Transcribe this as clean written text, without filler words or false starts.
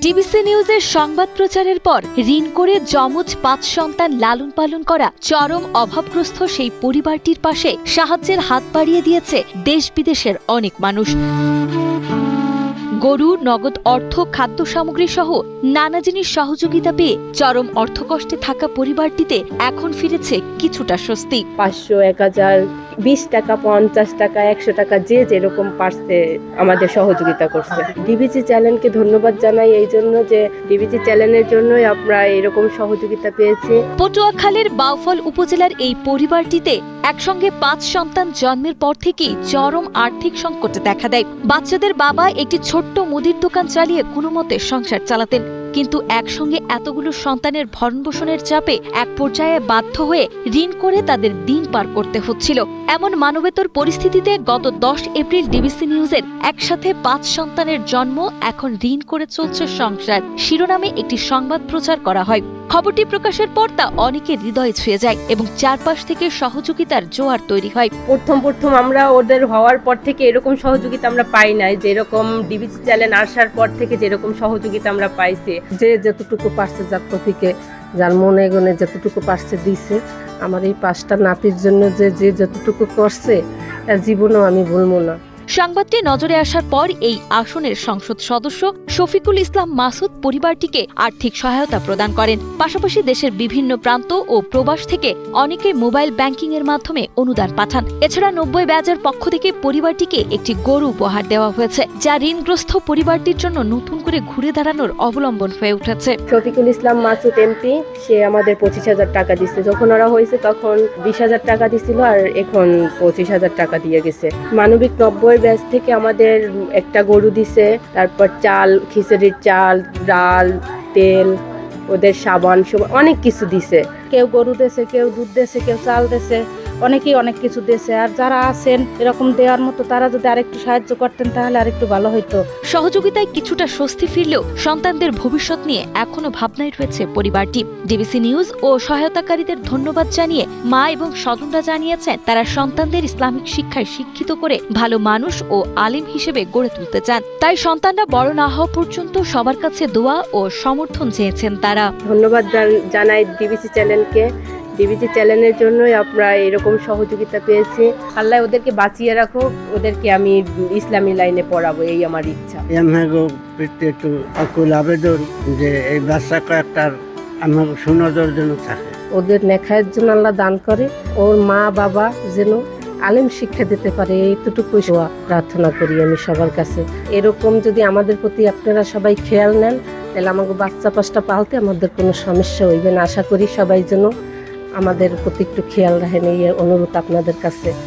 DBC নিউজের সংবাদ প্রচারের পর ঋণ করে যমজ ৫ সন্তান লালন পালন করা চরম অভাবগ্রস্ত সেই পরিবারটির পাশে সাহায্যের হাত বাড়িয়ে দিয়েছে দেশ বিদেশের অনেক মানুষ। গরু, নগদ অর্থ, খাদ্য সামগ্রী সহ নানা জিনিস সহযোগিতা পেয়ে চরম অর্থকষ্টে থাকা পরিবারটিতে এখন ফিরেছে কিছুটা স্বস্তি। ৫০০, ১০০০, ২০ টাকা, ৫০ টাকা, ১০০ টাকা যে যেরকম পারছে আমাদের সহযোগিতা করছে। ডিবিসি চ্যানেলকে ধন্যবাদ জানাই এই জন্য যে ডিবিসি চ্যানেলের জন্যই আমরা এরকম সহযোগিতা পেয়েছি। পটুয়াখালীর বাউফল উপজেলার এই পরিবারটিতে একসঙ্গে ৫ সন্তান জন্মের পর থেকেই চরম আর্থিক সংকটে দেখা দেয়। বাচ্চাদের বাবা একটি ছোট্ট মুদির দোকান চালিয়ে কোনোমতে সংসার চালাতেন, কিন্তু একসঙ্গে এতগুলো সন্তানের ভরণপোষণের চাপে এক পর্যায়ে বাধ্য হয়ে ঋণ করে তাদের দিন পার করতে হচ্ছিল। এমন মানবেতর পরিস্থিতিতে গত ১০ এপ্রিল ডিবিসি নিউজের একসাথে ৫ সন্তানের জন্ম, এখন ঋণ করে চলছে সংসার শিরোনামে একটি সংবাদ প্রচার করা হয়। খবরটি প্রকাশের পর তা অনেকের হৃদয়ে ছুঁয়ে যায় এবং চারপাশ থেকে সহযোগিতার জোয়ার তৈরি হয়। প্রথম আমরা ওদের হওয়ার পর থেকে এরকম সহযোগিতা আমরা পাই নাই, যেরকম ডিবিসি চ্যানেল আসার পর থেকে যেরকম সহযোগিতা আমরা পাইছি। যে যতটুকু পারছে যার থেকে, যার মনে গনে যতটুকু পারছে দিছে। আমার এই ৫টা নাতির জন্য যে যতটুকু করছে জীবনেও আমি ভুলবো না। সংবাদটি নজরে আসার পর এই আসনের সংসদ সদস্য শফিকুল ইসলাম মাসুদ পরিবারটিকে আর্থিক সহায়তা প্রদান করেন। পাশাপাশি দেশের বিভিন্ন প্রান্ত ও প্রবাস থেকে অনেকে মোবাইল ব্যাংকিং এর মাধ্যমে অনুদান পাঠান। এছাড়া ৯০ ব্যাচের পক্ষ থেকে পরিবারটিকে একটি গরু উপহার দেওয়া হয়েছে, যা ঋণগ্রস্ত পরিবারটির জন্য নতুন করে ঘুরে দাঁড়ানোর অবলম্বন হয়ে উঠেছে। শফিকুল ইসলাম মাসুদ এমপি সে আমাদের ২৫,০০০ টাকা দিচ্ছে। যখন ওরা হয়েছে তখন ২০,০০০ টাকা দিছিল, আর এখন ২৫,০০০ টাকা দিয়ে গেছে। মানবিক ৯০ ব্যাচ থেকে আমাদের একটা গরু দিছে, তারপর চাল, খিচুড়ির চাল, ডাল, তেল, ওদের সাবান, অনেক কিছু দিছে। কেউ গরু দেছে, কেউ দুধ দেছে, কেউ চাল দেছে, অনেকেই অনেক কিছু দেছে। আর যারা আছেন এরকম দেওয়ার মতো, তারা যদি আরেকটু সাহায্য করতেন তাহলে আরেকটু ভালো হইতো। সহযোগিতায় কিছুটা স্বস্তি ফিরলেও সন্তানদের ভবিষ্যৎ নিয়ে এখনো ভাবনায় রয়েছে পরিবারটি। ডিবিসি নিউজ ও সহায়তাকারীদের ধন্যবাদ জানিয়ে মা এবং স্বজনরা জানিয়েছেন, তারা সন্তানদের ইসলামিক শিক্ষায় শিক্ষিত করে ভালো মানুষ ও আলিম হিসেবে গড়ে তুলতে চান। তাই সন্তানরা বড় না হওয়া পর্যন্ত সবার কাছে দোয়া ও সমর্থন চেয়েছেন তারা। ধন্যবাদ জানাই ডিবিসি চ্যানেলকে। ডিবিসি চ্যানেলের জন্যই আমরা এরকম সহযোগিতা পেয়েছি। আল্লাহ ওদেরকে বাঁচিয়ে রাখুক, ওদেরকে আমি ইসলামী লাইনে পড়াবো, এই আমার ইচ্ছা। একটু আকুল আবেদন যে এই বাচ্চা কয়েকটার আমার সুনজর জন্য থাকে, ওদের নেখায়ের জন্য আল্লাহ দান করে, ওর মা বাবা যেন আলেম শিক্ষা দিতে পারে, এইটুকু প্রার্থনা করি আমি সবার কাছে। এরকম যদি আমাদের প্রতি আপনারা সবাই খেয়াল নেন, তাহলে আমাকে বাচ্চা ৫টা পালতে আমাদের কোনো সমস্যা হইবে না। আশা করি সবাই যেন আমাদের প্রতি একটু খেয়াল রাখেন, এই অনুরোধ আপনাদের কাছে।